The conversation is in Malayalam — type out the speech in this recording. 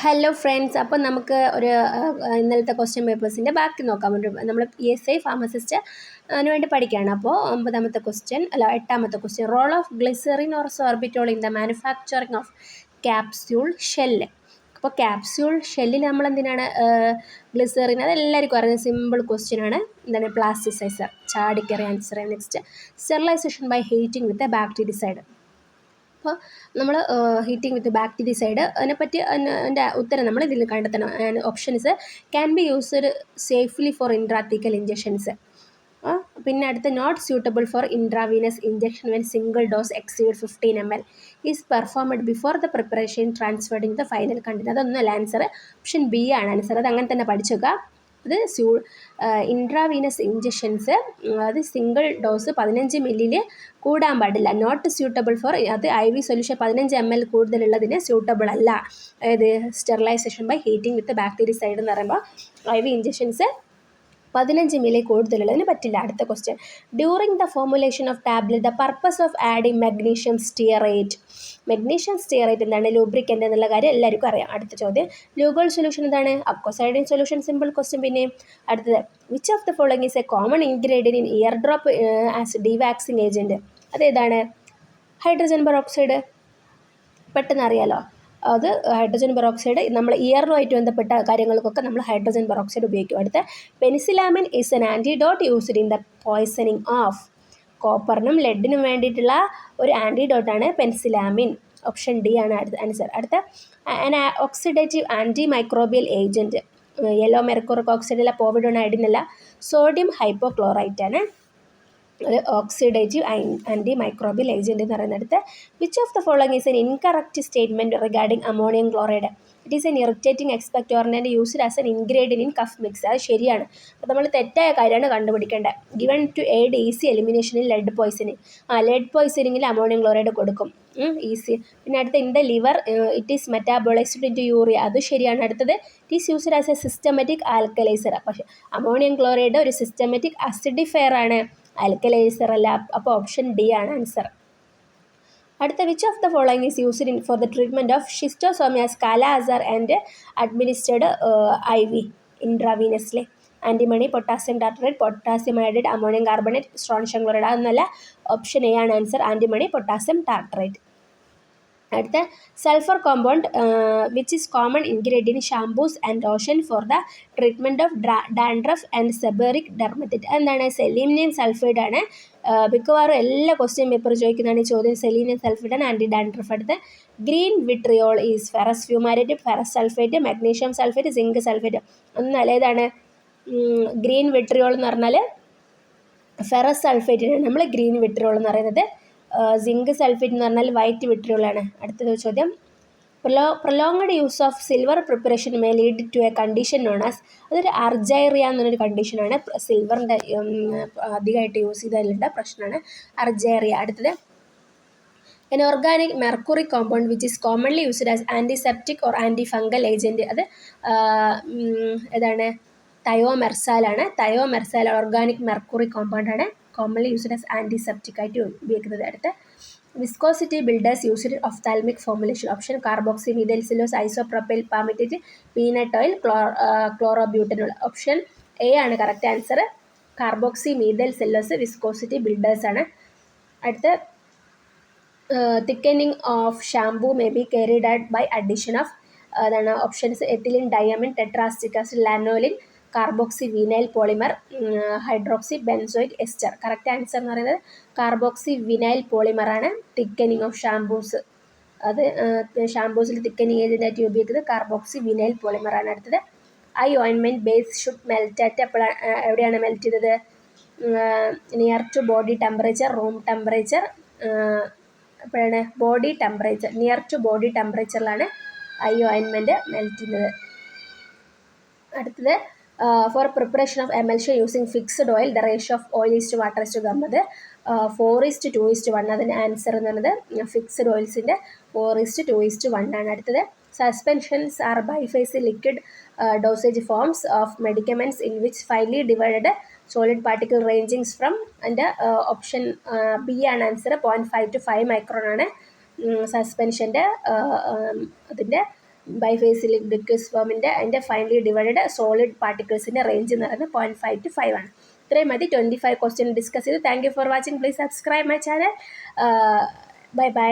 ഹലോ ഫ്രണ്ട്സ്, അപ്പം നമുക്ക് ഒരു ഇന്നലത്തെ ക്വസ്റ്റ്യൻ പേപ്പേഴ്സിൻ്റെ ബാക്കി നോക്കാം. നമ്മൾ PSI ഫാർമസിസ്റ്റ് അതിന് വേണ്ടി പഠിക്കുകയാണ്. അപ്പോൾ 8ാമത്തെ question, role of glycerin or sorbitol in the manufacturing of capsule shell. അപ്പോൾ ക്യാപ്സ്യൂൾ ഷെല്ലിൽ നമ്മൾ എന്തിനാണ് ഗ്ലിസറിൻ, അതെല്ലാവർക്കും അറിയാം, സിമ്പിൾ ക്വസ്റ്റ്യൻ ആണ്. എന്താണ് പ്ലാസ്റ്റിസൈസർ, ചാടിക്കറി answer. Next, sterilisation by heating with a bactericide. അപ്പോൾ നമ്മൾ ഹീറ്റിംഗ് വിത്ത് ബാക്ടീരിയസൈഡ്, അതിനെപ്പറ്റി അതിൻ്റെ ഉത്തരം നമ്മൾ ഇതിൽ കണ്ടെത്തണം. Options can be used safely for intrathecal injections. പിന്നെ അടുത്ത, not suitable for intravenous injection when single dose exceed 15 ml is performed before the preparation transferred in the final content. അതൊന്നുമല്ല ആൻസർ, ഓപ്ഷൻ ബി ആണ് ആൻസർ. അത് അങ്ങനെ തന്നെ പഠിച്ചു വെക്കുക. അത് ഇൻട്രാവീനസ് ഇഞ്ചക്ഷൻസ്, അത് സിംഗിൾ ഡോസ് 15 ml കൂടാൻ പാടില്ല. നോട്ട് സ്യൂട്ടബിൾ ഫോർ, അത് IV സൊല്യൂഷൻ 15 ml കൂടുതലുള്ളതിന് സ്യൂട്ടബിൾ അല്ല. അതായത് sterilisation by heating with bactericide എന്ന് പറയുമ്പോൾ IV ഇഞ്ചക്ഷൻസ് 15 ml കൂടുതലുള്ളതിന് പറ്റില്ല. അടുത്ത question, during the formulation of tablet the purpose of adding magnesium stearate. Magnesium stearate എന്താണ്? ലൂബ്രിക്കൻ്റ് എന്നുള്ള കാര്യം എല്ലാവർക്കും അറിയാം. അടുത്ത ചോദ്യം, ലൂഗോൾ സൊല്യൂഷൻ എന്താണ്? അക്വസൈഡിൻ സൊല്യൂഷൻ, സിമ്പിൾ ക്വസ്റ്റ്യൻ. പിന്നെ അടുത്തത്, which of the following is a common ingredient in ear drop as dewaxing agent. അതേതാണ്? Hydrogen peroxide. പെട്ടെന്ന് അറിയാലോ, അത് ഹൈഡ്രജൻ പെറോക്സൈഡ്. നമ്മൾ ഇയറുമായിട്ട് ബന്ധപ്പെട്ട കാര്യങ്ങൾക്കൊക്കെ നമ്മൾ ഹൈഡ്രജൻ പെറോക്സൈഡ് ഉപയോഗിക്കും. അടുത്ത, penicillamine is an antidote used in the poisoning of. കോപ്പറിനും ലെഡിനും വേണ്ടിയിട്ടുള്ള ഒരു ആൻറ്റിഡോട്ടാണ് പെൻസിലാമിൻ. ഓപ്ഷൻ ഡി ആണ് ആൻസർ. അടുത്ത, oxidative anti microbial agent. Yellow mercuric ഓക്സൈഡല്ല, പോവിഡോൺ അയഡിനല്ല, സോഡിയം ഹൈപ്പോക്ലോറൈറ്റ് ആണ് ഒരു ഓക്സിഡേറ്റീവ് ആൻറ്റി മൈക്രോബിയൽ ഏജൻറ്റ് എന്ന് പറയുന്നിടത്ത്. Which of the following is an incorrect statement regarding ammonium chloride. It is an irritating expectorant used as an ingredient in cough mix. അത് ശരിയാണ്. അപ്പോൾ നമ്മൾ തെറ്റായ കാര്യമാണ് കണ്ടുപിടിക്കേണ്ടത്. Given to aid easy elimination in lead poisoning. Lead പോയ്സണിങ്ങിൽ അമോണിയം ക്ലോറൈഡ് കൊടുക്കും, ഈസി. പിന്നെ അടുത്ത, in the liver it is metabolised in to urea. അത് ശരിയാണ്. അടുത്തത്, it is used as a systematic alkaliser. പക്ഷേ അമോണിയം ക്ലോറൈഡ് ഒരു സിസ്റ്റമാറ്റിക് അസിഡിഫയർ ആണ്, ആൽക്കലൈസർ അല്ല. അപ്പോൾ ഓപ്ഷൻ ഡി ആണ് ആൻസർ. അടുത്ത, which of the following is used for the treatment of schistosomiasis kala azar and administered IV ഇൻട്രാവീനസ്ലി. Antimony, potassium tartrate, potassium iodide, ammonium carbonate, strontium chloride. അതൊന്നല്ല, ഓപ്ഷൻ എ ആണ് ആൻസർ, ആൻറ്റിമണി പൊട്ടാസ്യം ടാർട്രേറ്റ്. അടുത്ത, sulphur compound which is common ingredient in shampoos and lotion for the treatment of dandruff and seborrheic dermatitis. എന്താണ്? സെലീനിയം സൾഫൈഡ് ആണ്. മിക്കവാറും എല്ലാ ക്വസ്റ്റ്യൻ പേപ്പർ ചോദിക്കുന്നതാണ് ഈ ചോദ്യം. സെലീനിയം സൾഫൈഡ് ആണ് ആൻറ്റി ഡാൻഡ്രഫ്. അടുത്ത്, green vitriol is ferrous fumarate, ferrous sulphate, magnesium sulphate, zinc sulphate. ഒന്നല്ല, ഏതാണ്? ഗ്രീൻ വിട്രിയോൾ എന്ന് പറഞ്ഞാൽ ഫെറസ് സൾഫേറ്റിനാണ് നമ്മൾ ഗ്രീൻ വിട്രിയോൾ എന്ന് പറയുന്നത്. സിങ്ക് സൾഫേറ്റ് എന്ന് പറഞ്ഞാൽ വൈറ്റ് വിട്രിയോളാണ്. അടുത്ത ചോദ്യം, prolonged use of silver preparation may lead to a condition known as. അതൊരു അർജൈറിയ എന്നൊരു കണ്ടീഷനാണ്. സിൽവറിൻ്റെ അധികമായിട്ട് യൂസ് ചെയ്തതിലുള്ള പ്രശ്നമാണ് അർജൈറിയ. അടുത്തത്, an organic mercury compound which is commonly used as antiseptic or antifungal agent. അത് ഏതാണ്? തയോമെർസാലാണ്. തയോമെർസാൽ ഓർഗാനിക് മെർക്കുറി കോമ്പൗണ്ട് ആണ്, കോമൺലി യൂസ്ഡ് ആസ് ആൻറ്റിസെപ്റ്റിക് ആയിട്ട് ഉപയോഗിക്കുന്നത്. അടുത്ത്, viscosity builders used ophthalmic formulation. Option carboxy methyl cellulose, isopropyl palmitate, peanut oil, chlorobutanol. Option A ആണ് correct answer, carboxy methyl cellulose viscosity builders ആണ്. അടുത്ത്, thickening of shampoo may be carried out by addition of അതാണ് options, ethylene, diamine, tetraacetic acid, lanolin, carboxy vinyl polymer, hydroxy benzoic ester. Correct answer എന്ന് പറയുന്നത് കാർബോക്സി വിനൈൽ പോളിമറാണ് തിക്കനിങ് ഓഫ് ഷാംപൂസ്. അത് ഷാംപൂസിൽ തിക്കനിങ് ഏജൻ്റായിട്ട് ഉപയോഗിക്കുന്നത് കാർബോക്സി വിനൈൽ പോളിമറാണ്. അടുത്തത്, eye ointment base should melt at എവിടെയാണ് മെൽറ്റ് ചെയ്തത്? Near to body temperature, room temperature, അപ്പോഴാണ് body temperature, near to body ടെമ്പറേച്ചറിലാണ് ഐ ഓയിൻമെൻറ്റ് മെൽറ്റ് ചെയ്യുന്നത്. അടുത്തത്, for preparation of emulsion using fixed oil the ratio of oil is to water is to gum. അത് 4:2:1. അതിന് ആൻസർ എന്ന് പറയുന്നത് ഫിക്സ്ഡ് ഓയിൽസിൻ്റെ 4:2:1 ആണ്. അടുത്തത്, suspensions are biphase liquid dosage forms of medicaments in which finely divided solid particle ranging from. അതിൻ്റെ ഓപ്ഷൻ ബി ആണ് ആൻസർ, 0.5 to 5 മൈക്രോൺ ആണ് സസ്പെൻഷൻ്റെ അതിൻ്റെ ബൈഫേസിൽ ലിക്വിഡ് ഫോമിൻ്റെ അതിൻ്റെ ഫൈനലി ഡിവൈഡഡ് സോളിഡ് പാർട്ടിക്കിൾസിൻ്റെ റേഞ്ച് എന്ന് പറയുന്നത് 0.5 to 5 ആണ്. ഇത്രയും മതി 25 ക്വസ്റ്റ്യൻ ഡിസ്കസ് ചെയ്തു. Thank you for watching. Please subscribe my channel. Bye by.